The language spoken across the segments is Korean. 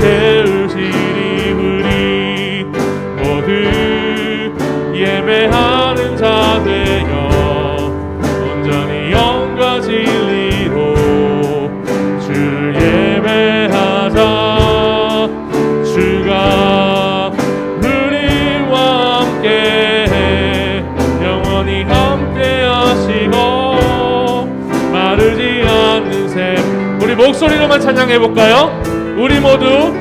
채우시리. 우리 모두 예배하는 자 되어 온전히 영과 진리로 주를 예배하자. 주가 우리와 함께 영원히 함께 하시고 마르지 않는 샘. 우리 목소리로만 찬양해 볼까요? 우리 모두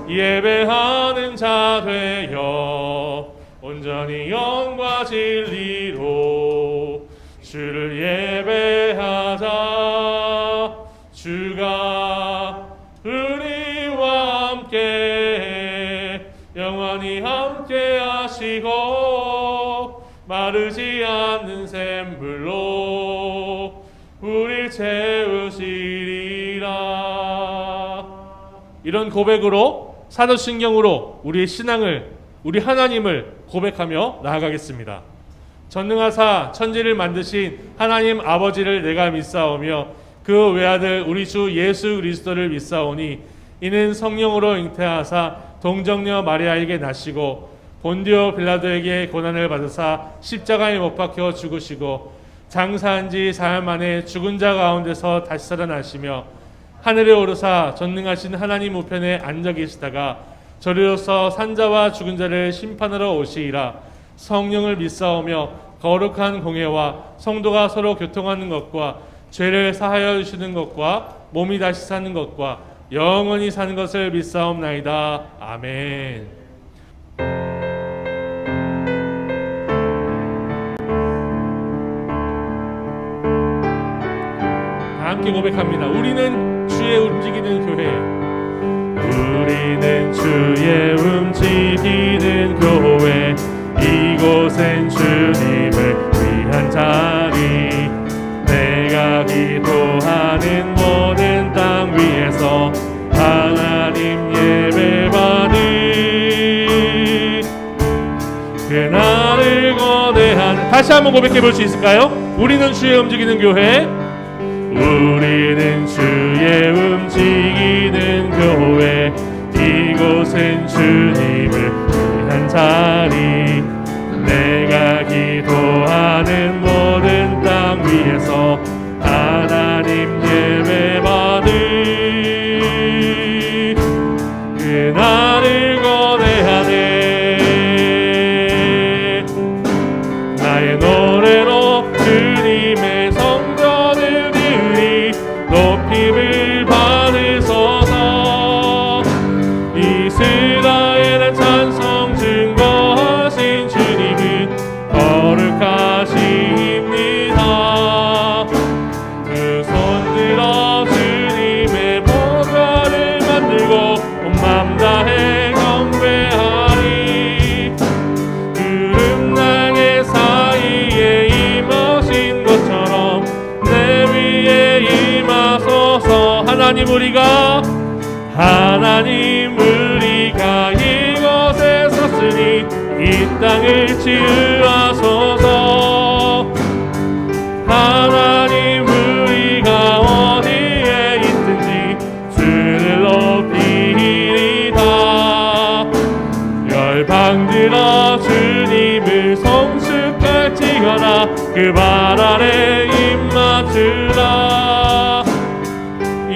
예배하는 자 되어 온전히 영과 진리로 주를 예배하자. 주가 우리와 함께 영원히 함께 하시고 마르지 않는 샘물로 우릴 채우시리라. 이런 고백으로 사도신경으로 우리의 신앙을, 우리 하나님을 고백하며 나아가겠습니다. 전능하사 천지를 만드신 하나님 아버지를 내가 믿사오며 그 외아들 우리 주 예수 그리스도를 믿사오니 이는 성령으로 잉태하사 동정녀 마리아에게 나시고 본디오 빌라도에게 고난을 받으사 십자가에 못 박혀 죽으시고 장사한 지 사흘 만에 죽은 자 가운데서 다시 살아나시며 하늘에 오르사 전능하신 하나님 우편에 앉아 계시다가 저리로서 산자와 죽은 자를 심판하러 오시리라. 성령을 믿사오며 거룩한 공회와 성도가 서로 교통하는 것과 죄를 사하여 주시는 것과 몸이 다시 사는 것과 영원히 사는 것을 믿사옵나이다. 아멘. 함께 고백합니다. 우리는 주의 움직이는 교회. 우리는 주의 움직이는 교회. 이곳은 주님을 위한 자리. 내가 기도하는 모든 땅 위에서 하나님 예배받을 그날을 거대한. 다시 한번 고백해 볼 수 있을까요? 우리는 주의 움직이는 교회. 우리는 주의 움직이는 교회. 이곳은 주님을 위한 자리. 내가 기도하는 모든 땅 위에서 하나님 예배받을 그날을 거대하네. 나의 노래로 주님의 성전을 드리 높임을 받으소서. 이스라엘의 찬송 증거하신 주님은 거룩하십니다. 그 손들어 주님의 보좌를 만들고 온 맘 다해 경배하리. 구름낭의 사이에 임하신 것처럼 내 위에 임하소서. 하나님 우리가 이곳에 섰으니 이 땅을 치유하소서. 하나님 우리가 어디에 있든지 주를 높이리다. 열방들아 주님을 성숙할지어다. 그 발 아래 입맞추라.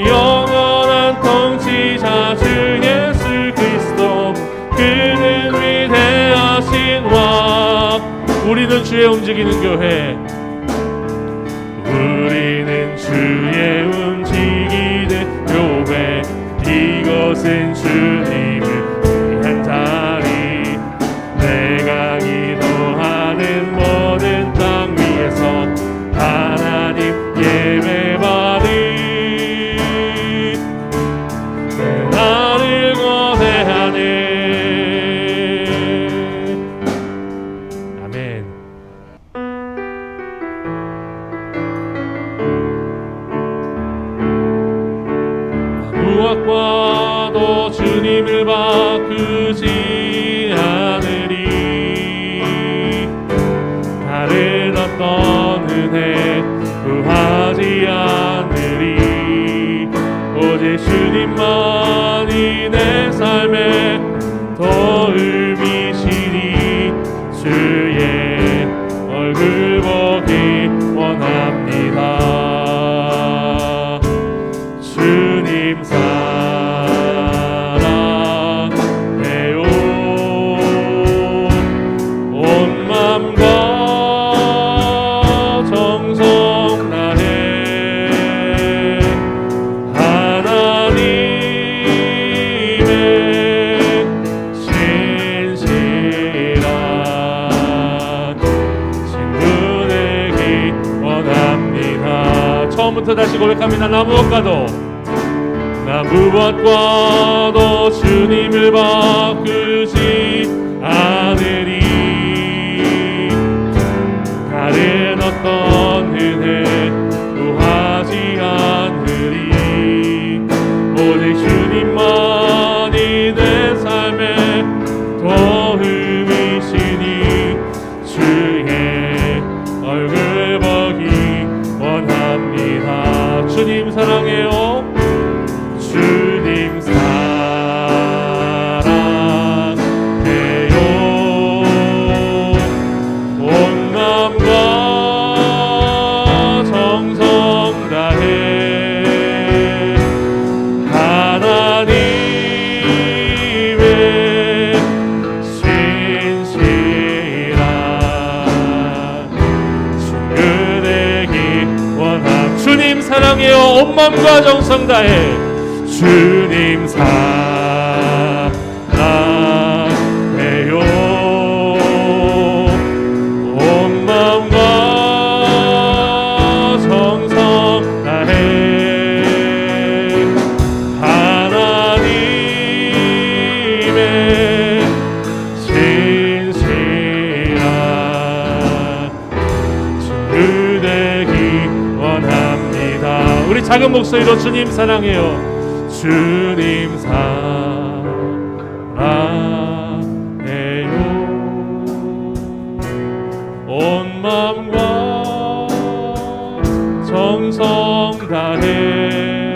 영원한 통치자 주 예수 그리스도, 그는 위대하신 왕. 우리는 주의 움직이는 교회. 우리는 주의 움직이는 교회. 이곳은 주님을 위한 자리. 내가 기도하는 모든 땅 위에서 하나님 예배받을 나를 거대하네. 아멘. 무엇과도 주님을 바꾸지 않으리. 다른 어떤 은혜 구하지 않으리. 이제부터 다시 고백합니다. 나 무엇과도 주님을 바꾸지 않으리. 다른 어떤 은혜 구하지 않으리. 오직 주님만이 내 삶의 도움이시니 주의 얼굴 보기 원합니다. 주님 사랑해요. 주님 사랑해요. 온 마음과 정성 다해 하나님의 신실한 친구 되기 원함. 주님 사랑해요. 온 마음과 정성 다해 주님 사랑해요. 온 마음과 정성 다해 하나님의 신실한 친구 되기 원합니다. 우리 작은 목소리로 주님 사랑해요. 주님 사랑해요. 온 마음과 정성 다해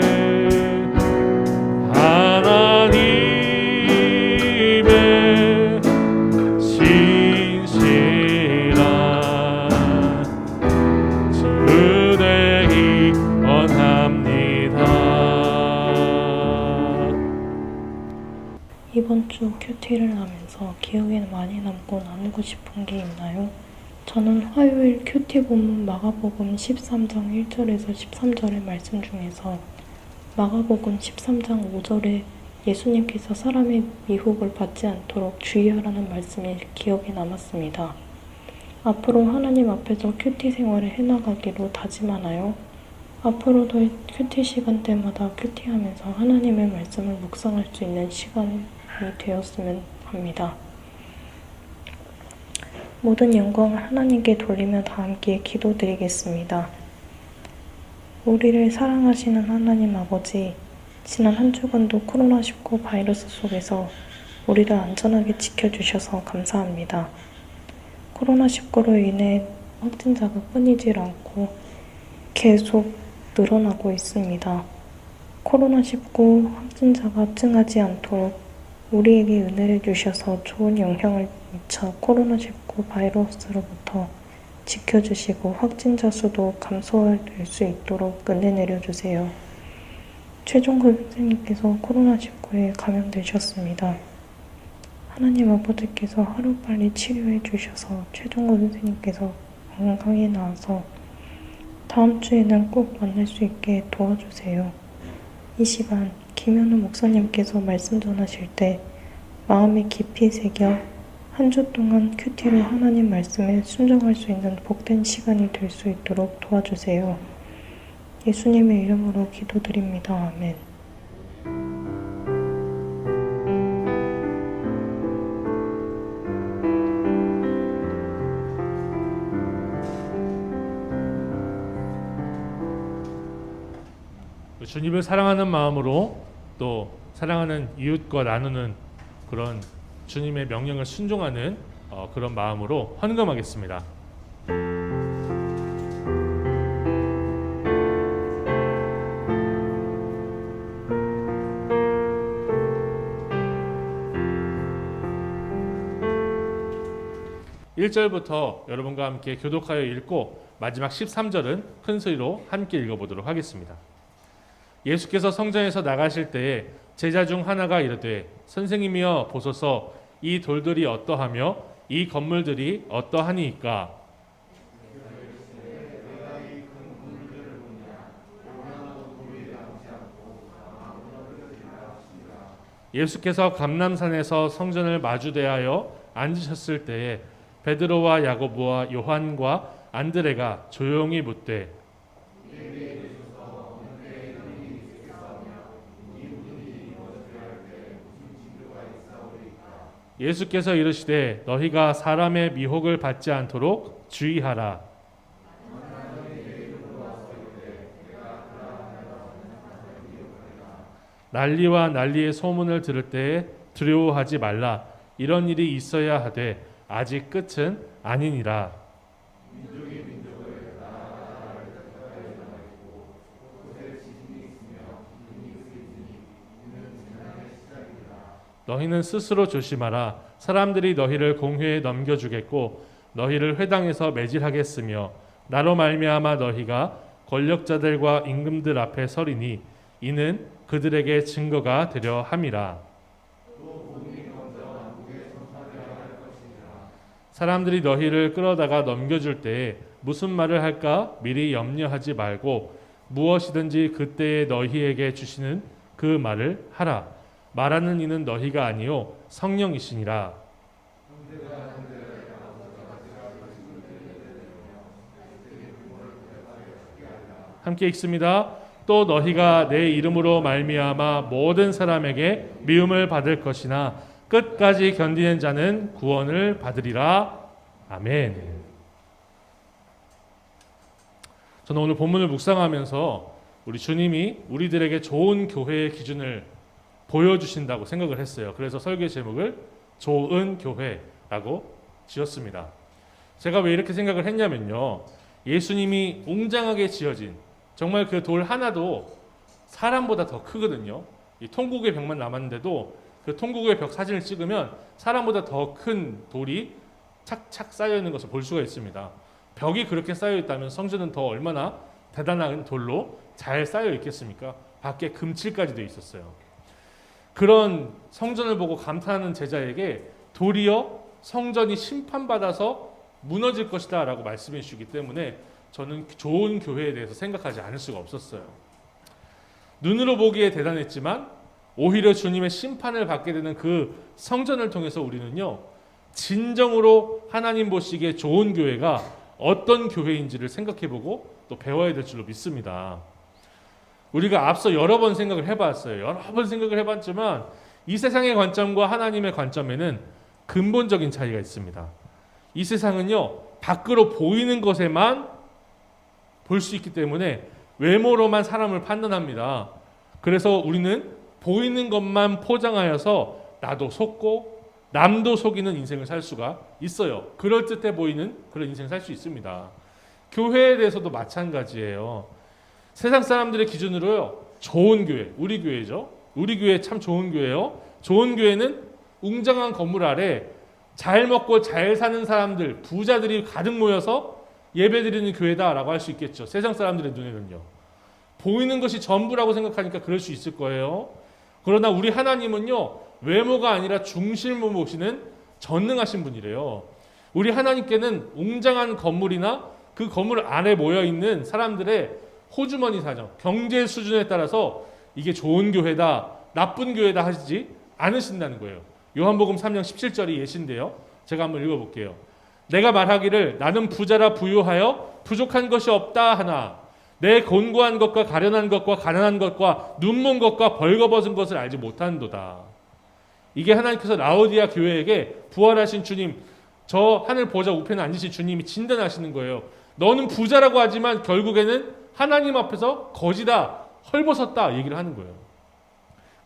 하나님의 신실한 친구 되기 원합니다. 이번 주 큐티를 하면서 기억에 많이 남고 나누고 싶은 게 있나요? 저는 화요일 큐티 본문 마가복음 13장 1절에서 13절의 말씀 중에서 마가복음 13장 5절에 예수님께서 사람의 미혹을 받지 않도록 주의하라는 말씀이 기억에 남았습니다. 앞으로 하나님 앞에서 큐티 생활을 해나가기로 다짐하나요? 앞으로도 큐티 시간대마다 큐티하면서 하나님의 말씀을 묵상할 수 있는 시간이 되었으면 합니다. 모든 영광을 하나님께 돌리며 다 함께 기도드리겠습니다. 우리를 사랑하시는 하나님 아버지, 지난 한 주간도 코로나19 바이러스 속에서 우리를 안전하게 지켜주셔서 감사합니다. 코로나19로 인해 확진자가 끊이질 않고 계속 늘어나고 있습니다. 코로나19 확진자가 증하지 않도록 우리에게 은혜를 주셔서 좋은 영향을 미쳐 코로나19 바이러스로부터 지켜주시고 확진자 수도 감소될 수 있도록 은혜 내려주세요. 최종근 선생님께서 코로나19에 감염되셨습니다. 하나님 아버지께서 하루빨리 치료해 주셔서 최종근 선생님께서 건강히 나와서 다음 주에는 꼭 만날 수 있게 도와주세요. 이 시간 김현우 목사님께서 말씀 전하실 때 마음에 깊이 새겨 한 주 동안 큐티로 하나님 말씀에 순종할 수 있는 복된 시간이 될 수 있도록 도와주세요. 예수님의 이름으로 기도드립니다. 아멘. 주님을 사랑하는 마음으로 또 사랑하는 이웃과 나누는 그런 주님의 명령을 순종하는 그런 마음으로 헌금하겠습니다. (1절부터) 여러분과 함께 교독하여 읽고 마지막 (13절은) 큰 소리로 함께 읽어보도록 하겠습니다. 예수께서 성전에서 나가실 때에 제자 중 하나가 이르되 선생님이여 보소서 이 돌들이 어떠하며 이 건물들이 어떠하니이까. 예수께서 감람산에서 성전을 마주대하여 앉으셨을 때에 베드로와 야고보와 요한과 안드레가 조용히 묻되 예수께서 이르시되 너희가 사람의 미혹을 받지 않도록 주의하라. 난리와 난리의 소문을 들을 때에 두려워하지 말라. 이런 일이 있어야 하되 아직 끝은 아니니라. 너희는 스스로 조심하라. 사람들이 너희를 공회에 넘겨주겠고 너희를 회당에서 매질하겠으며 나로 말미암아 너희가 권력자들과 임금들 앞에 서리니 이는 그들에게 증거가 되려 함이라. 사람들이 너희를 끌어다가 넘겨줄 때에 무슨 말을 할까 미리 염려하지 말고 무엇이든지 그때에 너희에게 주시는 그 말을 하라. 말하는 이는 너희가 아니요 성령이시니라. 함께 읽습니다. 또 너희가 내 이름으로 말미암아 모든 사람에게 미움을 받을 것이나 끝까지 견디는 자는 구원을 받으리라. 아멘. 저는 오늘 본문을 묵상하면서 우리 주님이 우리들에게 좋은 교회의 기준을 보여주신다고 생각을 했어요. 그래서 설교 제목을 좋은 교회라고 지었습니다. 제가 왜 이렇게 생각을 했냐면요, 예수님이 웅장하게 지어진 정말 그 돌 하나도 사람보다 더 크거든요. 이 통곡의 벽만 남았는데도 그 통곡의 벽 사진을 찍으면 사람보다 더 큰 돌이 착착 쌓여 있는 것을 볼 수가 있습니다. 벽이 그렇게 쌓여 있다면 성전은 더 얼마나 대단한 돌로 잘 쌓여 있겠습니까? 밖에 금칠까지 되어 있었어요. 그런 성전을 보고 감탄하는 제자에게 도리어 성전이 심판받아서 무너질 것이다 라고 말씀해 주시기 때문에 저는 좋은 교회에 대해서 생각하지 않을 수가 없었어요. 눈으로 보기에 대단했지만 오히려 주님의 심판을 받게 되는 그 성전을 통해서 우리는요, 진정으로 하나님 보시기에 좋은 교회가 어떤 교회인지를 생각해보고 또 배워야 될 줄로 믿습니다. 우리가 앞서 여러 번 생각을 해봤어요. 여러 번 생각을 해봤지만 이 세상의 관점과 하나님의 관점에는 근본적인 차이가 있습니다. 이 세상은요, 밖으로 보이는 것에만 볼 수 있기 때문에 외모로만 사람을 판단합니다. 그래서 우리는 보이는 것만 포장하여서 나도 속고 남도 속이는 인생을 살 수가 있어요. 그럴듯해 보이는 그런 인생을 살 수 있습니다. 교회에 대해서도 마찬가지예요. 세상 사람들의 기준으로요, 좋은 교회, 우리 교회죠. 우리 교회 참 좋은 교회요. 좋은 교회는 웅장한 건물 아래 잘 먹고 잘 사는 사람들, 부자들이 가득 모여서 예배드리는 교회다라고 할 수 있겠죠. 세상 사람들의 눈에는요. 보이는 것이 전부라고 생각하니까 그럴 수 있을 거예요. 그러나 우리 하나님은요, 외모가 아니라 중심을 보시는 전능하신 분이래요. 우리 하나님께는 웅장한 건물이나 그 건물 안에 모여있는 사람들의 호주머니 사정, 경제 수준에 따라서 이게 좋은 교회다, 나쁜 교회다 하시지 않으신다는 거예요. 요한복음 3장 17절이 예시인데요. 제가 한번 읽어볼게요. 내가 말하기를 나는 부자라 부유하여 부족한 것이 없다 하나 내 곤고한 것과 가련한 것과 가난한 것과 눈먼 것과 벌거벗은 것을 알지 못한도다. 이게 하나님께서 라오디아 교회에게 부활하신 주님, 저 하늘 보좌 우편에 앉으신 주님이 진단하시는 거예요. 너는 부자라고 하지만 결국에는 하나님 앞에서 거지다, 헐벗었다 얘기를 하는 거예요.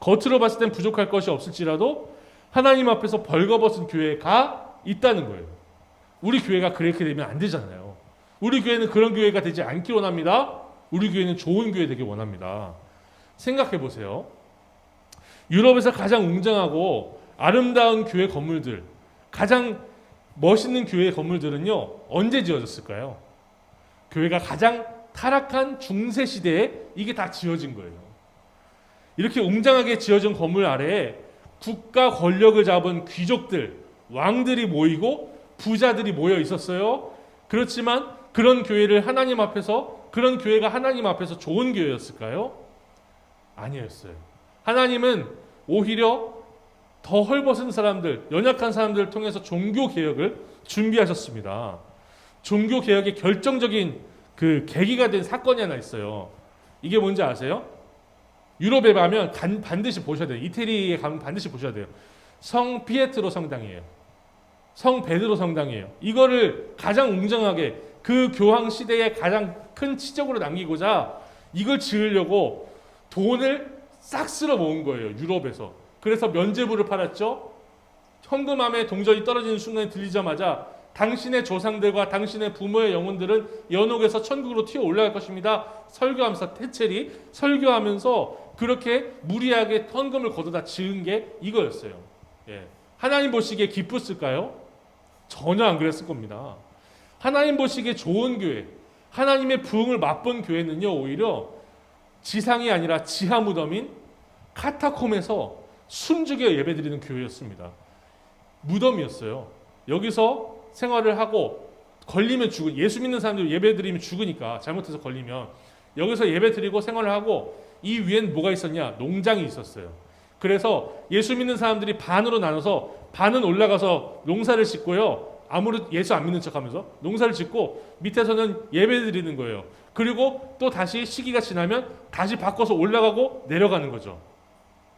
겉으로 봤을 땐 부족할 것이 없을지라도 하나님 앞에서 벌거벗은 교회가 있다는 거예요. 우리 교회가 그렇게 되면 안 되잖아요. 우리 교회는 그런 교회가 되지 않기 원합니다. 우리 교회는 좋은 교회 되길 원합니다. 생각해 보세요. 유럽에서 가장 웅장하고 아름다운 교회 건물들, 가장 멋있는 교회 건물들은요, 언제 지어졌을까요? 교회가 가장 타락한 중세 시대에 이게 다 지어진 거예요. 이렇게 웅장하게 지어진 건물 아래에 국가 권력을 잡은 귀족들, 왕들이 모이고 부자들이 모여 있었어요. 그렇지만 그런 교회를 하나님 앞에서, 그런 교회가 하나님 앞에서 좋은 교회였을까요? 아니었어요. 하나님은 오히려 더 헐벗은 사람들, 연약한 사람들을 통해서 종교 개혁을 준비하셨습니다. 종교 개혁의 결정적인 그 계기가 된 사건이 하나 있어요. 이게 뭔지 아세요? 유럽에 가면 반드시 보셔야 돼요. 이태리에 가면 반드시 보셔야 돼요. 성 피에트로 성당이에요. 성 베드로 성당이에요. 이거를 가장 웅장하게 그 교황 시대에 가장 큰 치적으로 남기고자 이걸 지으려고 돈을 싹 쓸어 모은 거예요. 유럽에서. 그래서 면죄부를 팔았죠. 현금함에 동전이 떨어지는 순간에 들리자마자 당신의 조상들과 당신의 부모의 영혼들은 연옥에서 천국으로 튀어 올라갈 것입니다. 설교하면서 테첼이 설교하면서 그렇게 무리하게 헌금을 걷어다 지은 게 이거였어요. 예. 하나님 보시기에 기뻤을까요? 전혀 안 그랬을 겁니다. 하나님 보시기에 좋은 교회, 하나님의 부흥을 맛본 교회는요, 오히려 지상이 아니라 지하 무덤인 카타콤에서 숨죽여 예배드리는 교회였습니다. 무덤이었어요. 여기서 생활을 하고 걸리면 죽은, 예수 믿는 사람들 예배드리면 죽으니까 잘못해서 걸리면 여기서 예배드리고 생활을 하고 이 위엔 뭐가 있었냐? 농장이 있었어요. 그래서 예수 믿는 사람들이 반으로 나눠서 반은 올라가서 농사를 짓고요. 아무리 예수 안 믿는 척하면서 농사를 짓고 밑에서는 예배드리는 거예요. 그리고 또 다시 시기가 지나면 다시 바꿔서 올라가고 내려가는 거죠.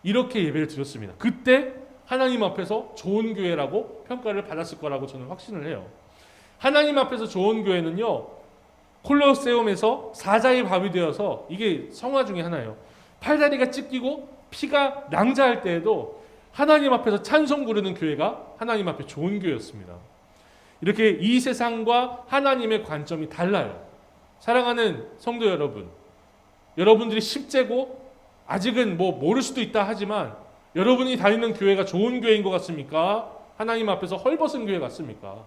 이렇게 예배를 드렸습니다. 그때 하나님 앞에서 좋은 교회라고 평가를 받았을 거라고 저는 확신을 해요. 하나님 앞에서 좋은 교회는요, 콜로세움에서 사자의 밥이 되어서, 이게 성화 중에 하나예요. 팔다리가 찢기고 피가 낭자할 때에도 하나님 앞에서 찬송 부르는 교회가 하나님 앞에 좋은 교회였습니다. 이렇게 이 세상과 하나님의 관점이 달라요. 사랑하는 성도 여러분, 여러분들이 10제고 아직은 뭐 모를 수도 있다 하지만 여러분이 다니는 교회가 좋은 교회인 것 같습니까? 하나님 앞에서 헐벗은 교회 같습니까?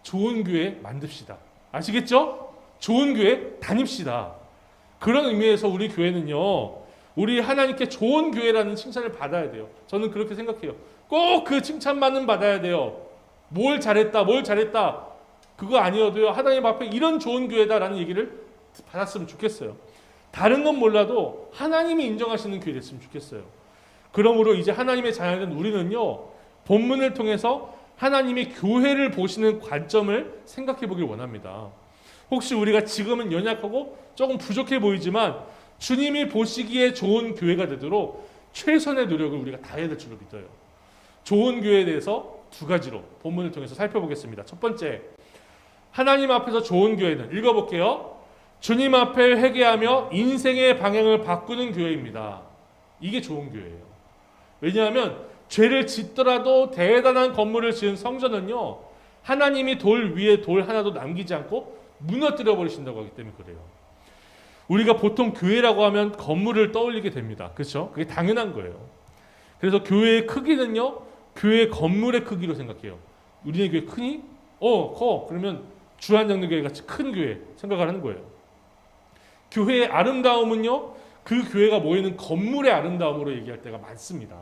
좋은 교회 만듭시다. 아시겠죠? 좋은 교회 다닙시다. 그런 의미에서 우리 교회는요, 우리 하나님께 좋은 교회라는 칭찬을 받아야 돼요. 저는 그렇게 생각해요. 꼭 그 칭찬만은 받아야 돼요. 뭘 잘했다, 뭘 잘했다. 그거 아니어도요, 하나님 앞에 이런 좋은 교회다라는 얘기를 받았으면 좋겠어요. 다른 건 몰라도 하나님이 인정하시는 교회 됐으면 좋겠어요. 그러므로 이제 하나님의 자녀된 우리는요, 본문을 통해서 하나님이 교회를 보시는 관점을 생각해 보길 원합니다. 혹시 우리가 지금은 연약하고 조금 부족해 보이지만 주님이 보시기에 좋은 교회가 되도록 최선의 노력을 우리가 다해야 될 줄로 믿어요. 좋은 교회에 대해서 두 가지로 본문을 통해서 살펴보겠습니다. 첫 번째, 하나님 앞에서 좋은 교회는, 읽어볼게요. 주님 앞에 회개하며 인생의 방향을 바꾸는 교회입니다. 이게 좋은 교회예요. 왜냐하면 죄를 짓더라도 대단한 건물을 지은 성전은요, 하나님이 돌 위에 돌 하나도 남기지 않고 무너뜨려 버리신다고 하기 때문에 그래요. 우리가 보통 교회라고 하면 건물을 떠올리게 됩니다. 그렇죠? 그게 당연한 거예요. 그래서 교회의 크기는요, 교회 건물의 크기로 생각해요. 우리네 교회 크니? 커. 그러면 주한장로교회 같이 큰 교회 생각을 하는 거예요. 교회의 아름다움은요, 그 교회가 모이는 건물의 아름다움으로 얘기할 때가 많습니다.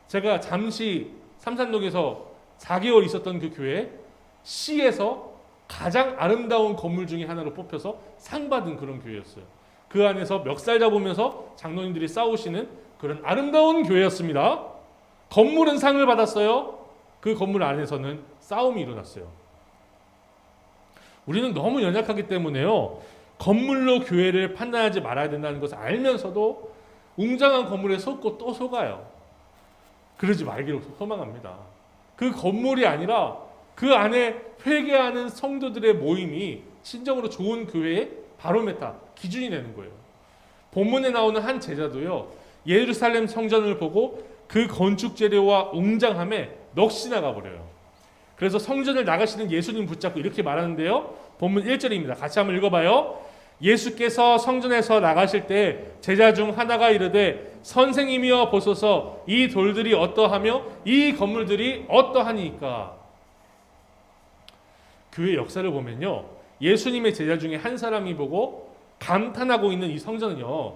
제가 잠시 삼산동에서 4개월 있었던 그 교회, 시에서 가장 아름다운 건물 중에 하나로 뽑혀서 상 받은 그런 교회였어요. 그 안에서 멱살 잡으면서 장로님들이 싸우시는 그런 아름다운 교회였습니다. 건물은 상을 받았어요. 그 건물 안에서는 싸움이 일어났어요. 우리는 너무 연약하기 때문에요, 건물로 교회를 판단하지 말아야 된다는 것을 알면서도 웅장한 건물에 속고 또 속아요. 그러지 말기를 소망합니다. 그 건물이 아니라 그 안에 회개하는 성도들의 모임이 진정으로 좋은 교회의 바로메타, 기준이 되는 거예요. 본문에 나오는 한 제자도요, 예루살렘 성전을 보고 그 건축 재료와 웅장함에 넋이 나가버려요. 그래서 성전을 나가시는 예수님 붙잡고 이렇게 말하는데요, 본문 1절입니다. 같이 한번 읽어봐요. 예수께서 성전에서 나가실 때 제자 중 하나가 이르되 선생님이여 보소서, 이 돌들이 어떠하며 이 건물들이 어떠하니까. 교회 역사를 보면요, 예수님의 제자 중에 한 사람이 보고 감탄하고 있는 이 성전은요,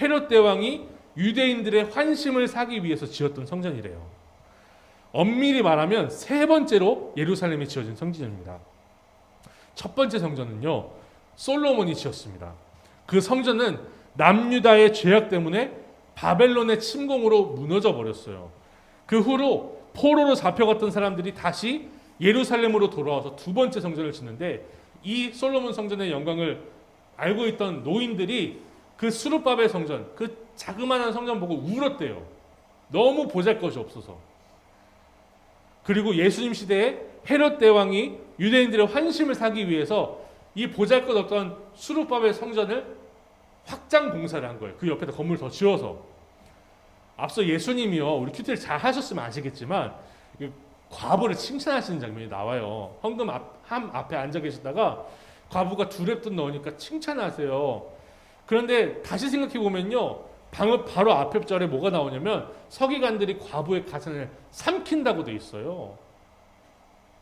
헤롯 대왕이 유대인들의 환심을 사기 위해서 지었던 성전이래요. 엄밀히 말하면 세 번째로 예루살렘에 지어진 성전입니다. 첫 번째 성전은요, 솔로몬이 지었습니다. 그 성전은 남유다의 죄악 때문에 바벨론의 침공으로 무너져 버렸어요. 그 후로 포로로 잡혀갔던 사람들이 다시 예루살렘으로 돌아와서 두 번째 성전을 짓는데, 이 솔로몬 성전의 영광을 알고 있던 노인들이 그 수르바벨 성전, 그 자그마한 성전 보고 울었대요. 너무 보잘것이 없어서. 그리고 예수님 시대에 헤롯 대왕이 유대인들의 환심을 사기 위해서 이 보잘것없던 수르바벨 성전을 확장 공사를 한 거예요. 그 옆에다 건물을 더 지어서. 앞서 예수님이요, 우리 큐티를 잘 하셨으면 아시겠지만 과부를 칭찬하시는 장면이 나와요. 헌금 함 앞에 앉아 계시다가 과부가 두 랩돈 넣으니까 칭찬하세요. 그런데 다시 생각해 보면요, 바로 앞에 절에 뭐가 나오냐면 서기관들이 과부의 가산을 삼킨다고 돼 있어요.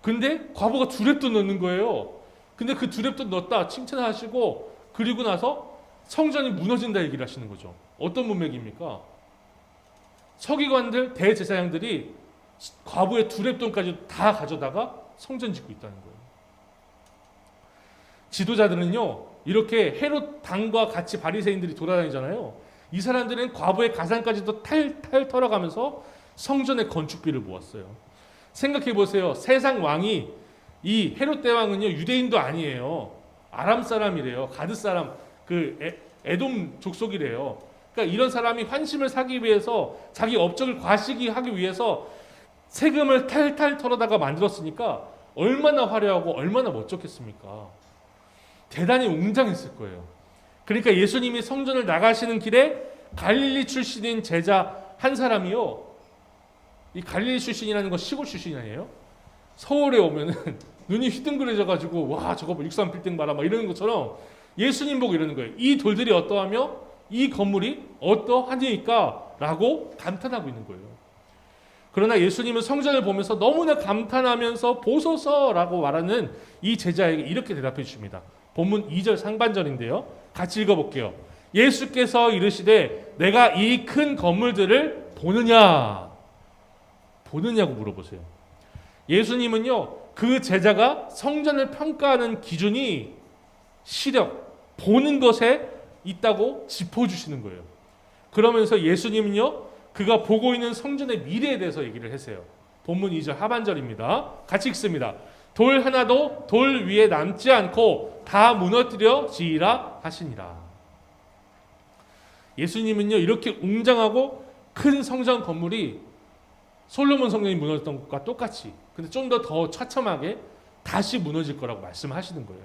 근데 과부가 두 랩돈 넣는 거예요. 근데 그 두 랩돈 넣었다 칭찬하시고, 그리고 나서 성전이 무너진다 얘기를 하시는 거죠. 어떤 문맥입니까? 서기관들, 대제사장들이 과부의 두 랩돈까지 다 가져다가 성전 짓고 있다는 거예요. 지도자들은요, 이렇게 헤롯 당과 같이 바리새인들이 돌아다니잖아요. 이 사람들은 과부의 가산까지도 탈탈 털어가면서 성전의 건축비를 모았어요. 생각해 보세요. 세상 왕이, 이 헤롯 대왕은요, 유대인도 아니에요. 아람 사람이래요. 가드 사람, 에돔 족속이래요. 그러니까 이런 사람이 환심을 사기 위해서, 자기 업적을 과시하기 위해서 세금을 탈탈 털어다가 만들었으니까 얼마나 화려하고 얼마나 멋졌겠습니까? 대단히 웅장했을 거예요. 그러니까 예수님이 성전을 나가시는 길에 갈릴리 출신인 제자 한 사람이요, 이 갈릴리 출신이라는 건 시골 출신이 아니에요? 서울에 오면은 눈이 휘둥그레져 가지고, 와 저거 63빌딩 봐라 막 이러는 것처럼 예수님 보고 이러는 거예요. 이 돌들이 어떠하며 이 건물이 어떠하니까 라고 감탄하고 있는 거예요. 그러나 예수님은 성전을 보면서 너무나 감탄하면서 보소서라고 말하는 이 제자에게 이렇게 대답해 주십니다. 본문 2절 상반절인데요, 같이 읽어볼게요. 예수께서 이르시되 내가 이 큰 건물들을 보느냐고 물어보세요. 예수님은요, 그 제자가 성전을 평가하는 기준이 시력, 보는 것에 있다고 짚어주시는 거예요. 그러면서 예수님은요, 그가 보고 있는 성전의 미래에 대해서 얘기를 하세요. 본문 2절 하반절입니다. 같이 읽습니다. 돌 하나도 돌 위에 남지 않고 다 무너뜨려지리라 하시니라. 예수님은요, 이렇게 웅장하고 큰 성전 건물이 솔로몬 성전이 무너졌던 것과 똑같이, 근데 좀 더 처참하게 다시 무너질 거라고 말씀하시는 거예요.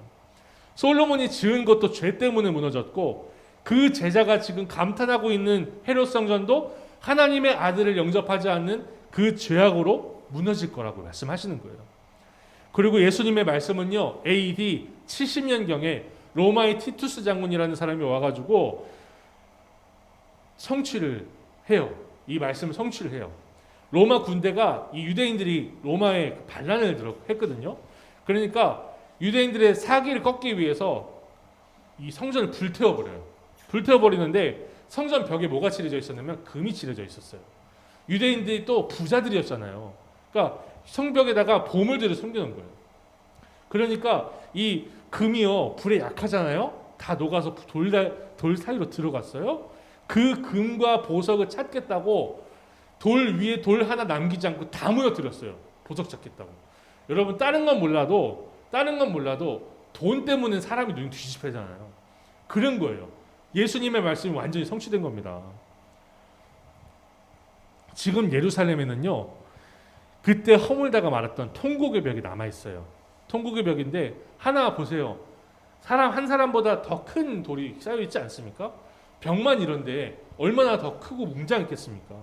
솔로몬이 지은 것도 죄 때문에 무너졌고, 그 제자가 지금 감탄하고 있는 헤롯 성전도 하나님의 아들을 영접하지 않는 그 죄악으로 무너질 거라고 말씀하시는 거예요. 그리고 예수님의 말씀은요, AD 70년경에 로마의 티투스 장군이라는 사람이 와가지고 성취를 해요. 이 말씀을 성취를 해요. 로마 군대가, 이 유대인들이 로마에 반란을 했거든요. 그러니까 유대인들의 사기를 꺾기 위해서 이 성전을 불태워버려요. 불태워버리는데 성전 벽에 뭐가 칠해져 있었냐면 금이 칠해져 있었어요. 유대인들이 또 부자들이었잖아요. 그러니까 성벽에다가 보물들을 숨겨놓은 거예요. 그러니까 이 금이요, 불에 약하잖아요. 다 녹아서 돌 사이로 들어갔어요. 그 금과 보석을 찾겠다고 돌 위에 돌 하나 남기지 않고 다 무너뜨렸어요. 보석 찾겠다고. 여러분, 다른 건 몰라도 돈 때문에 사람이 눈이 뒤집혀지잖아요. 그런 거예요. 예수님의 말씀이 완전히 성취된 겁니다. 지금 예루살렘에는요, 그때 허물다가 말았던 통곡의 벽이 남아있어요. 통곡의 벽인데 하나 보세요. 사람 한 사람보다 더 큰 돌이 쌓여있지 않습니까? 벽만 이런데 얼마나 더 크고 웅장했겠습니까?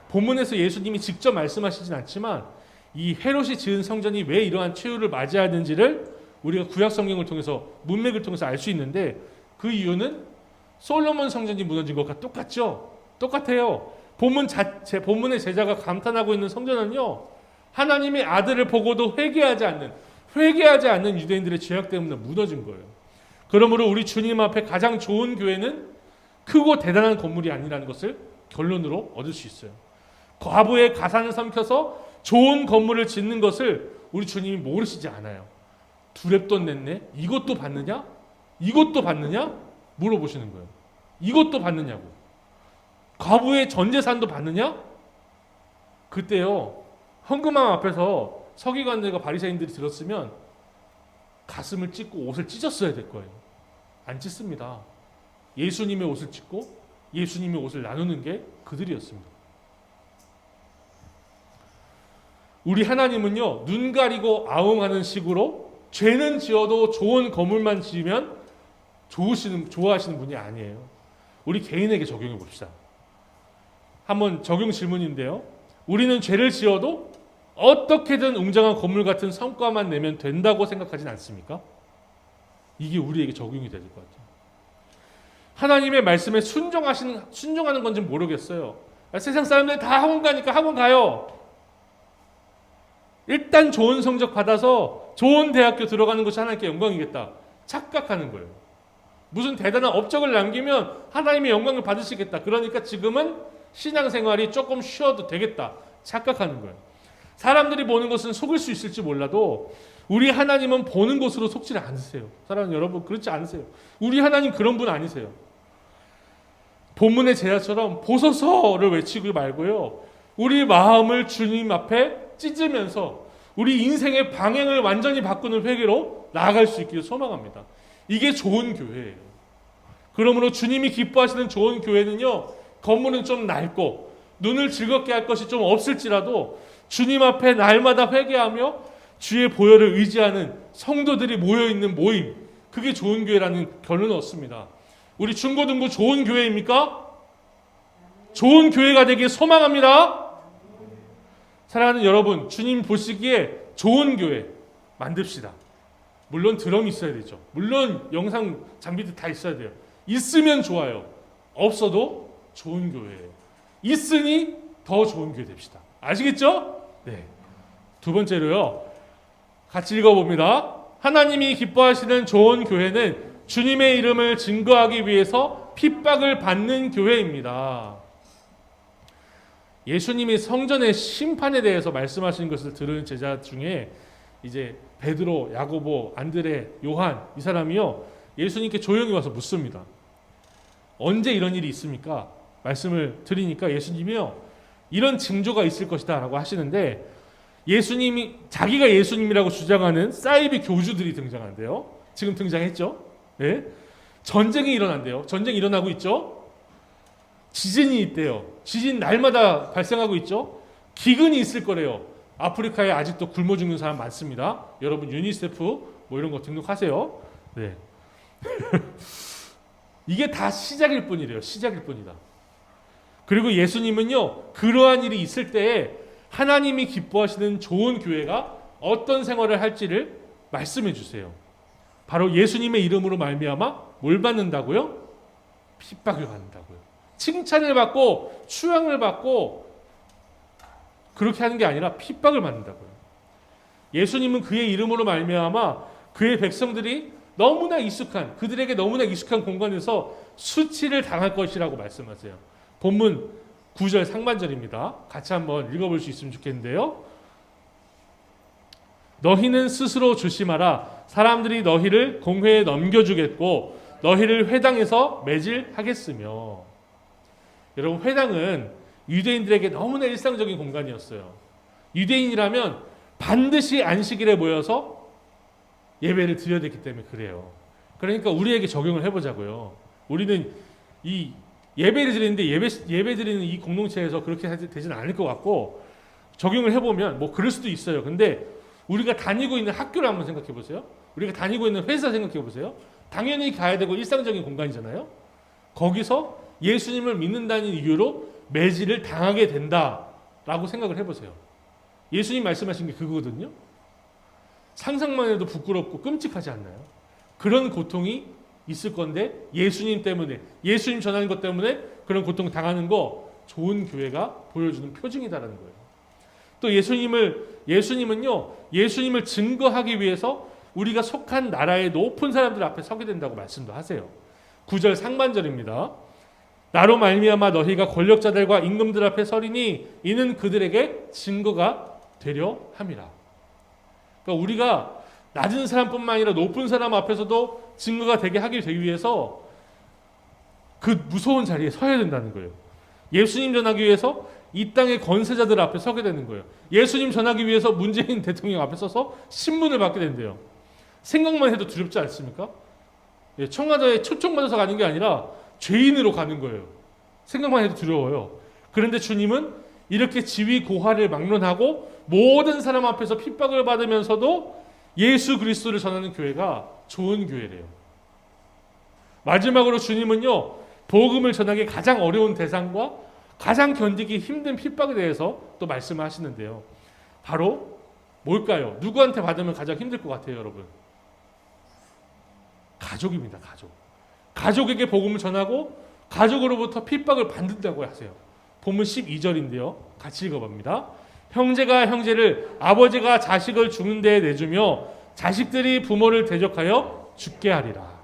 본문에서 예수님이 직접 말씀하시진 않지만 이 헤롯이 지은 성전이 왜 이러한 최후를 맞이하는지를 우리가 구약 성경을 통해서, 문맥을 통해서 알 수 있는데, 그 이유는 솔로몬 성전이 무너진 것과 똑같죠? 똑같아요. 본문의 제자가 감탄하고 있는 성전은요, 하나님의 아들을 보고도 회개하지 않는 유대인들의 죄악 때문에 무너진 거예요. 그러므로 우리 주님 앞에 가장 좋은 교회는 크고 대단한 건물이 아니라는 것을 결론으로 얻을 수 있어요. 과부의 가산을 삼켜서 좋은 건물을 짓는 것을 우리 주님이 모르시지 않아요. 두 랩돈 냈네? 이것도 받느냐? 물어보시는 거예요. 이것도 받느냐고. 과부의 전 재산도 받느냐? 그때요, 헌금함 앞에서 서기관들과 바리새인들이 들었으면 가슴을 찢고 옷을 찢었어야 될 거예요. 안 찢습니다. 예수님의 옷을 찢고 예수님의 옷을 나누는 게 그들이었습니다. 우리 하나님은요, 눈 가리고 아웅하는 식으로 죄는 지어도 좋은 건물만 지으면 좋아하시는 분이 아니에요. 우리 개인에게 적용해 봅시다. 한번 적용 질문인데요. 우리는 죄를 지어도 어떻게든 웅장한 건물 같은 성과만 내면 된다고 생각하진 않습니까? 이게 우리에게 적용이 될 것 같아요. 하나님의 말씀에 순종하는 건지 모르겠어요. 세상 사람들 다 학원 가니까 학원 가요. 일단 좋은 성적 받아서 좋은 대학교 들어가는 것이 하나님께 영광이겠다. 착각하는 거예요. 무슨 대단한 업적을 남기면 하나님의 영광을 받으시겠다. 그러니까 지금은 신앙생활이 조금 쉬어도 되겠다. 착각하는 거예요. 사람들이 보는 것은 속을 수 있을지 몰라도 우리 하나님은 보는 것으로 속지 않으세요. 사랑하는 여러분, 그렇지 않으세요. 우리 하나님 그런 분 아니세요. 본문의 제자처럼 보소서를 외치고 말고요. 우리 마음을 주님 앞에 찢으면서 우리 인생의 방향을 완전히 바꾸는 회개로 나아갈 수 있기를 소망합니다. 이게 좋은 교회예요. 그러므로 주님이 기뻐하시는 좋은 교회는요, 건물은 좀 낡고 눈을 즐겁게 할 것이 좀 없을지라도 주님 앞에 날마다 회개하며 주의 보혈을 의지하는 성도들이 모여있는 모임, 그게 좋은 교회라는 결론을 얻습니다. 우리 중고등부 좋은 교회입니까? 좋은 교회가 되길 소망합니다. 사랑하는 여러분, 주님 보시기에 좋은 교회 만듭시다. 물론 드럼이 있어야 되죠. 물론 영상 장비도 다 있어야 돼요. 있으면 좋아요. 없어도 좋은 교회예요. 있으니 더 좋은 교회 됩시다. 아시겠죠? 네. 두 번째로요. 같이 읽어봅니다. 하나님이 기뻐하시는 좋은 교회는 주님의 이름을 증거하기 위해서 핍박을 받는 교회입니다. 예수님이 성전의 심판에 대해서 말씀하시는 것을 들은 제자 중에 이제 베드로, 야고보, 안드레, 요한 이 사람이요, 예수님께 조용히 와서 묻습니다. 언제 이런 일이 있습니까? 말씀을 드리니까 예수님이요, 이런 징조가 있을 것이다 라고 하시는데, 예수님이 자기가 예수님이라고 주장하는 사이비 교주들이 등장한대요. 지금 등장했죠? 네? 전쟁이 일어난대요. 전쟁이 일어나고 있죠? 지진이 있대요. 지진 날마다 발생하고 있죠? 기근이 있을 거래요. 아프리카에 아직도 굶어 죽는 사람 많습니다. 여러분 유니세프 뭐 이런 거 등록하세요. 네. 이게 다 시작일 뿐이래요. 시작일 뿐이다. 그리고 예수님은요, 그러한 일이 있을 때에 하나님이 기뻐하시는 좋은 교회가 어떤 생활을 할지를 말씀해 주세요. 바로 예수님의 이름으로 말미암아 뭘 받는다고요? 핍박을 받는다고요. 칭찬을 받고 추앙을 받고 그렇게 하는 게 아니라 핍박을 받는다고요. 예수님은 그의 이름으로 말미암아 그의 백성들이 그들에게 너무나 익숙한 공간에서 수치를 당할 것이라고 말씀하세요. 본문 9절 상반절입니다. 같이 한번 읽어볼 수 있으면 좋겠는데요. 너희는 스스로 조심하라. 사람들이 너희를 공회에 넘겨주겠고 너희를 회당에서 매질하겠으며. 여러분, 회당은 유대인들에게 너무나 일상적인 공간이었어요. 유대인이라면 반드시 안식일에 모여서 예배를 드려야 되기 때문에 그래요. 그러니까 우리에게 적용을 해보자고요. 우리는 이 예배를 드리는데 예배 드리는 이 공동체에서 그렇게 되지는 않을 것 같고, 적용을 해보면 뭐 그럴 수도 있어요. 근데 우리가 다니고 있는 학교를 한번 생각해 보세요. 우리가 다니고 있는 회사 생각해 보세요. 당연히 가야 되고 일상적인 공간이잖아요. 거기서 예수님을 믿는다는 이유로 매질을 당하게 된다라고 생각을 해보세요. 예수님 말씀하신 게 그거거든요. 상상만 해도 부끄럽고 끔찍하지 않나요? 그런 고통이 있을 건데 예수님 때문에, 예수님 전하는 것 때문에 그런 고통 당하는 거 좋은 교회가 보여주는 표징이다라는 거예요. 또 예수님은요, 예수님을 증거하기 위해서 우리가 속한 나라의 높은 사람들 앞에 서게 된다고 말씀도 하세요. 9절 상반절입니다. 나로 말미암아 너희가 권력자들과 임금들 앞에 서리니 이는 그들에게 증거가 되려 함이라. 그러니까 우리가 낮은 사람뿐만 아니라 높은 사람 앞에서도 증거가 되게 하기 위해서 그 무서운 자리에 서야 된다는 거예요. 예수님 전하기 위해서 이 땅의 권세자들 앞에 서게 되는 거예요. 예수님 전하기 위해서 문재인 대통령 앞에 서서 신문을 받게 된대요. 생각만 해도 두렵지 않습니까? 청와대에 초청받아서 가는 게 아니라 죄인으로 가는 거예요. 생각만 해도 두려워요. 그런데 주님은 이렇게 지위 고하를 막론하고 모든 사람 앞에서 핍박을 받으면서도 예수 그리스도를 전하는 교회가 좋은 교회래요. 마지막으로 주님은요, 복음을 전하기 가장 어려운 대상과 가장 견디기 힘든 핍박에 대해서 또 말씀을 하시는데요. 바로 뭘까요? 누구한테 받으면 가장 힘들 것 같아요, 여러분? 가족입니다. 가족에게 복음을 전하고 가족으로부터 핍박을 받는다고 하세요. 본문 12절인데요. 같이 읽어봅니다. 형제가 형제를, 아버지가 자식을 죽는 데에 내주며 자식들이 부모를 대적하여 죽게 하리라.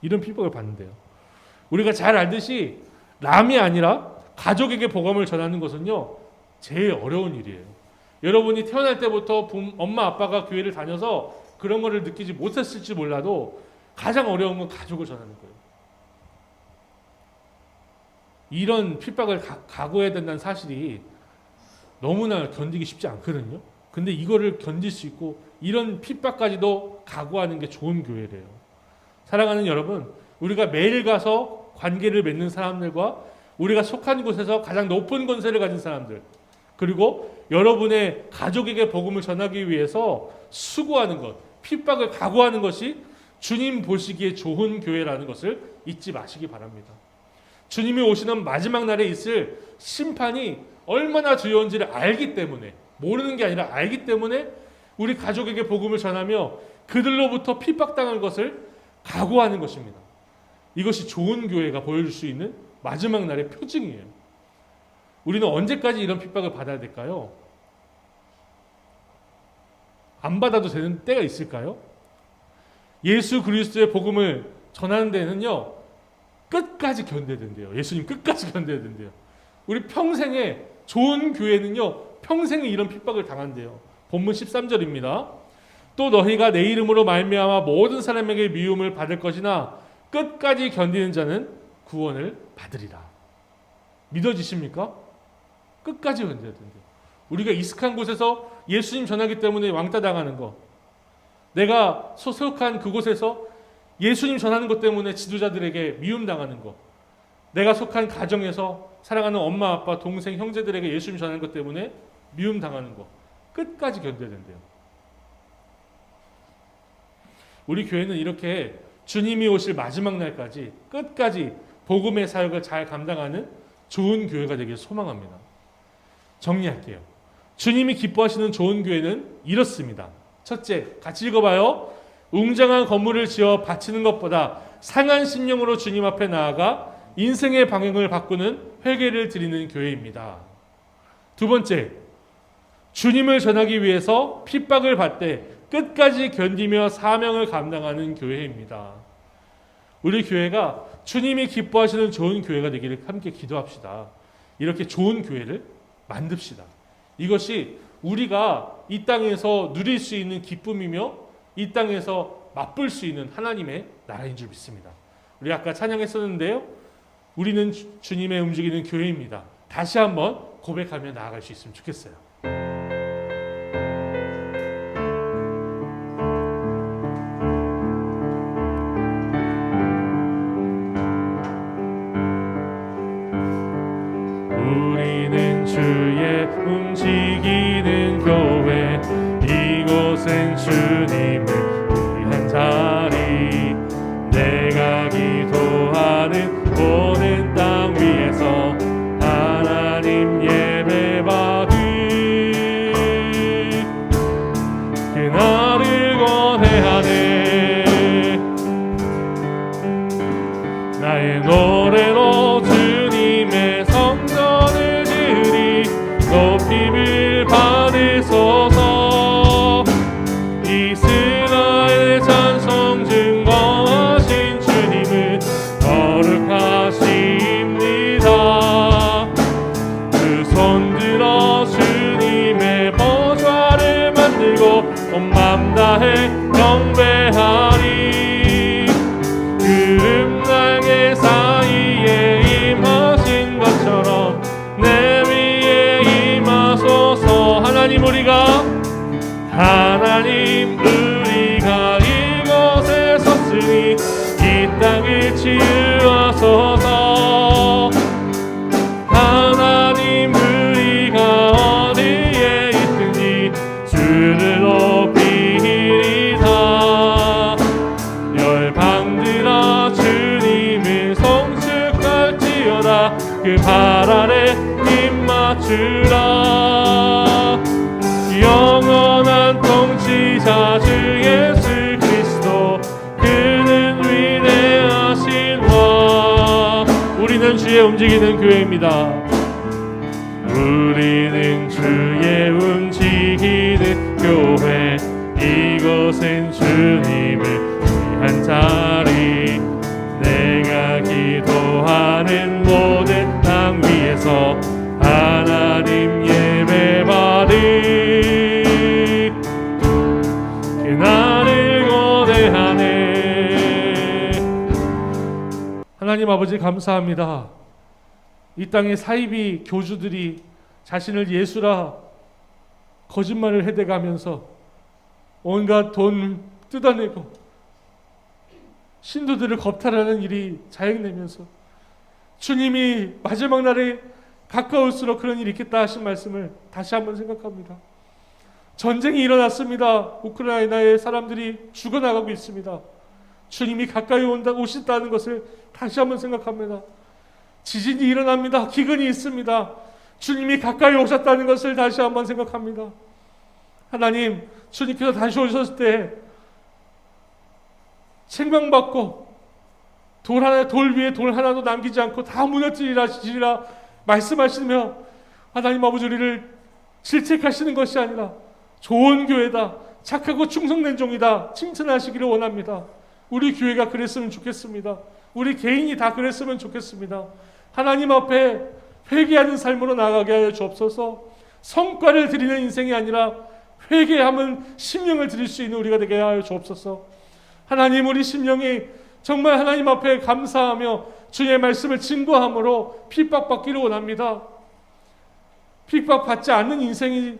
이런 핍박을 받는데요. 우리가 잘 알듯이 남이 아니라 가족에게 복음을 전하는 것은요, 제일 어려운 일이에요. 여러분이 태어날 때부터 엄마 아빠가 교회를 다녀서 그런 거를 느끼지 못했을지 몰라도 가장 어려운 건 가족을 전하는 거예요. 이런 핍박을 각오해야 된다는 사실이 너무나 견디기 쉽지 않거든요. 근데 이거를 견딜 수 있고 이런 핍박까지도 각오하는 게 좋은 교회래요. 사랑하는 여러분, 우리가 매일 가서 관계를 맺는 사람들과 우리가 속한 곳에서 가장 높은 권세를 가진 사람들, 그리고 여러분의 가족에게 복음을 전하기 위해서 수고하는 것, 핍박을 각오하는 것이 주님 보시기에 좋은 교회라는 것을 잊지 마시기 바랍니다. 주님이 오시는 마지막 날에 있을 심판이 얼마나 두려운지를 알기 때문에, 모르는 게 아니라 알기 때문에 우리 가족에게 복음을 전하며 그들로부터 핍박당한 것을 각오하는 것입니다. 이것이 좋은 교회가 보여줄 수 있는 마지막 날의 표징이에요. 우리는 언제까지 이런 핍박을 받아야 될까요? 안 받아도 되는 때가 있을까요? 예수 그리스도의 복음을 전하는 데는요, 끝까지 견뎌야 된대요. 예수님 끝까지 견뎌야 된대요. 우리 평생에 좋은 교회는요, 평생에 이런 핍박을 당한대요. 본문 13절입니다. 또 너희가 내 이름으로 말미암아 모든 사람에게 미움을 받을 것이나 끝까지 견디는 자는 구원을 받으리라. 믿어지십니까? 끝까지 견뎌야 된대요. 우리가 익숙한 곳에서 예수님 전하기 때문에 왕따 당하는 거, 내가 소속한 그곳에서 예수님 전하는 것 때문에 지도자들에게 미움당하는 것, 내가 속한 가정에서 사랑하는 엄마, 아빠, 동생, 형제들에게 예수님 전하는 것 때문에 미움당하는 것, 끝까지 견뎌야 된대요. 우리 교회는 이렇게 주님이 오실 마지막 날까지 끝까지 복음의 사역을 잘 감당하는 좋은 교회가 되길 소망합니다. 정리할게요. 주님이 기뻐하시는 좋은 교회는 이렇습니다. 첫째, 같이 읽어봐요. 웅장한 건물을 지어 바치는 것보다 상한 심령으로 주님 앞에 나아가 인생의 방향을 바꾸는 회개를 드리는 교회입니다. 두 번째, 주님을 전하기 위해서 핍박을 받되 끝까지 견디며 사명을 감당하는 교회입니다. 우리 교회가 주님이 기뻐하시는 좋은 교회가 되기를 함께 기도합시다. 이렇게 좋은 교회를 만듭시다. 이것이 우리가 이 땅에서 누릴 수 있는 기쁨이며 이 땅에서 맛볼 수 있는 하나님의 나라인 줄 믿습니다. 우리 아까 찬양했었는데요, 우리는 주님의 움직이는 교회입니다. 다시 한번 고백하며 나아갈 수 있으면 좋겠어요. 우리는 주의 움직이는 교회, 이곳은 주님을 위한 자리, 내가 기도하는 오는 땅 위에서 하나님 예배받을 그날을 권해하네. 나의 노래로 주님의 성전을 지으리, 높임을 받으소서. 이스라엘 찬송 증거하신 주님은 거룩하십니다. 그 손들어 주님의 보좌를 만들고 온 맘 다해 경배하리. 구름낭의 사이에 임하신 것처럼 내 위에 임하소서. 하나님 우리가 이곳에 섰으니 이 땅을 치유하소서. 하나님 우리가 그 발 아래 입 맞추라. 영원한 통치자 주 예수 그리스도, 그는 위대하신 왕. 우리는 주의 움직이는 교회입니다. 우리는 주의 움직이는 교회, 이곳은 주님을 위한 자리. 내가 기도하는 모든 땅 위에서 하나님 예배받으리. 그날을 고대하네. 하나님 아버지 감사합니다. 이 땅의 사이비 교주들이 자신을 예수라 거짓말을 해대가면서 온갖 돈 뜯어내고 신도들을 겁탈하는 일이 자행되면서 주님이 마지막 날에 가까울수록 그런 일이 있겠다 하신 말씀을 다시 한번 생각합니다. 전쟁이 일어났습니다. 우크라이나의 사람들이 죽어나가고 있습니다. 주님이 가까이 오신다는 것을 다시 한번 생각합니다. 지진이 일어납니다. 기근이 있습니다. 주님이 가까이 오셨다는 것을 다시 한번 생각합니다. 하나님, 주님께서 다시 오셨을 때 책망받고 돌 위에 돌 하나도 남기지 않고 다 무너뜨리라 말씀하시며 하나님 아버지 우리를 질책하시는 것이 아니라 좋은 교회다, 착하고 충성된 종이다 칭찬하시기를 원합니다. 우리 교회가 그랬으면 좋겠습니다. 우리 개인이 다 그랬으면 좋겠습니다. 하나님 앞에 회개하는 삶으로 나아가게 하여 주옵소서. 성과를 드리는 인생이 아니라 회개하면 심령을 드릴 수 있는 우리가 되게 하여 주옵소서. 하나님, 우리 심령이 정말 하나님 앞에 감사하며 주의 말씀을 증거함으로 핍박받기를 원합니다. 핍박받지 않는 인생이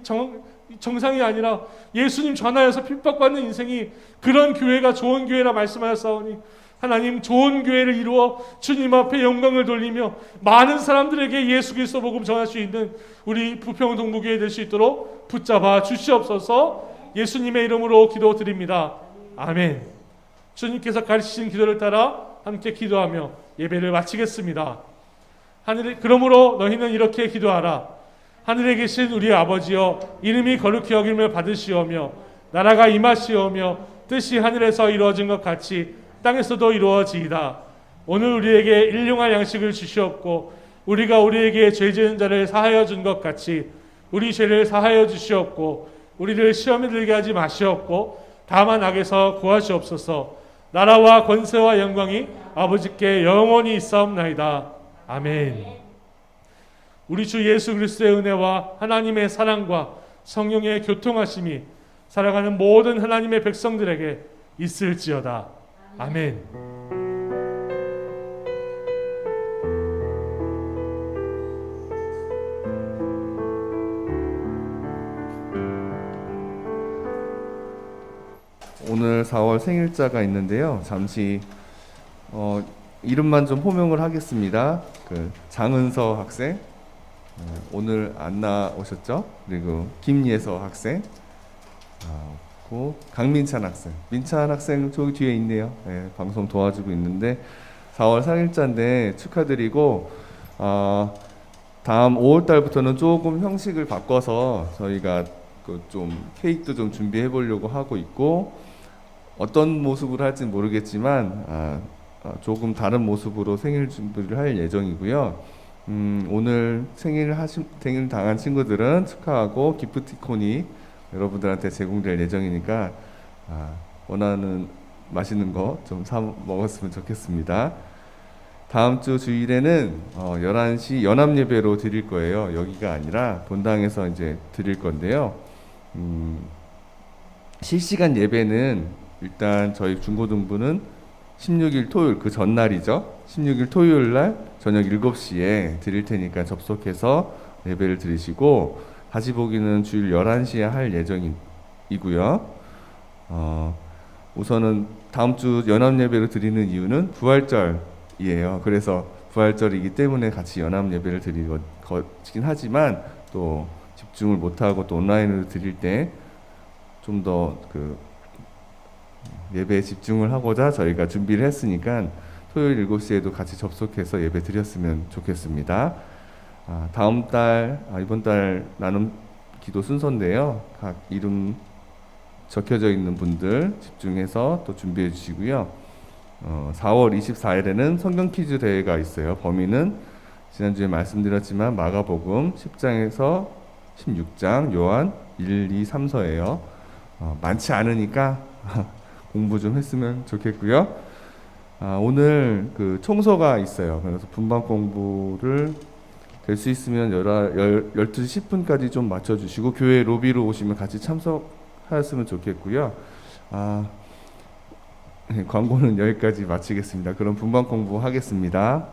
정상이 아니라 예수님 전하여서 핍박받는 인생이, 그런 교회가 좋은 교회라 말씀하였사오니 하나님, 좋은 교회를 이루어 주님 앞에 영광을 돌리며 많은 사람들에게 예수 그리스도 복음 전할 수 있는 우리 부평 동부교회 될 수 있도록 붙잡아 주시옵소서. 예수님의 이름으로 기도드립니다. 아멘. 주님께서 가르치신 기도를 따라 함께 기도하며 예배를 마치겠습니다. 그러므로 너희는 이렇게 기도하라. 하늘에 계신 우리 아버지여, 이름이 거룩히 여김을 받으시오며 나라가 임하시오며 뜻이 하늘에서 이루어진 것 같이 땅에서도 이루어지이다. 오늘 우리에게 일용할 양식을 주시옵고 우리가 우리에게 죄 지은 자를 사하여 준 것 같이 우리 죄를 사하여 주시옵고 우리를 시험에 들게 하지 마시옵고 다만 악에서 구하시옵소서. 나라와 권세와 영광이 아버지께 영원히 있사옵나이다. 아멘. 우리 주 예수 그리스도의 은혜와 하나님의 사랑과 성령의 교통하심이 살아가는 모든 하나님의 백성들에게 있을지어다. 아멘. 오늘 4월 생일자가 있는데요. 잠시 이름만 좀 호명을 하겠습니다. 장은서 학생, 오늘 안 나오셨죠? 그리고 김예서 학생, 강민찬 학생. 민찬 학생 저기 뒤에 있네요. 네, 방송 도와주고 있는데 4월 생일자인데 축하드리고, 다음 5월 달부터는 조금 형식을 바꿔서 저희가 좀 케이크도 좀 준비해 보려고 하고 있고, 어떤 모습으로 할지는 모르겠지만 조금 다른 모습으로 생일 준비를 할 예정이고요. 오늘 생일 당한 친구들은 축하하고 기프티콘이 여러분들한테 제공될 예정이니까 원하는 맛있는 거 좀 사 먹었으면 좋겠습니다. 다음 주 주일에는 11시 연합 예배로 드릴 거예요. 여기가 아니라 본당에서 이제 드릴 건데요. 실시간 예배는 일단 저희 중고등부는 16일 토요일, 그 전날이죠. 16일 토요일 날 저녁 7시에 드릴 테니까 접속해서 예배를 드리시고, 다시 보기는 주일 11시에 할 예정이고요. 우선은 다음 주 연합 예배를 드리는 이유는 부활절이에요. 그래서 부활절이기 때문에 같이 연합 예배를 드리긴 하지만 또 집중을 못하고 또 온라인으로 드릴 때 좀 더 예배에 집중을 하고자 저희가 준비를 했으니까 토요일 7시에도 같이 접속해서 예배 드렸으면 좋겠습니다. 다음 달, 이번 달 나눔 기도 순서인데요. 각 이름 적혀져 있는 분들 집중해서 또 준비해 주시고요. 4월 24일에는 성경 퀴즈 대회가 있어요. 범위는 지난주에 말씀드렸지만 마가복음 10장에서 16장, 요한 1, 2, 3서예요. 많지 않으니까 공부 좀 했으면 좋겠고요. 오늘 그 청소가 있어요. 그래서 분반 공부를 될 수 있으면 12시 10분까지 좀 맞춰주시고 교회 로비로 오시면 같이 참석하였으면 좋겠고요. 광고는 여기까지 마치겠습니다. 그럼 분반 공부 하겠습니다.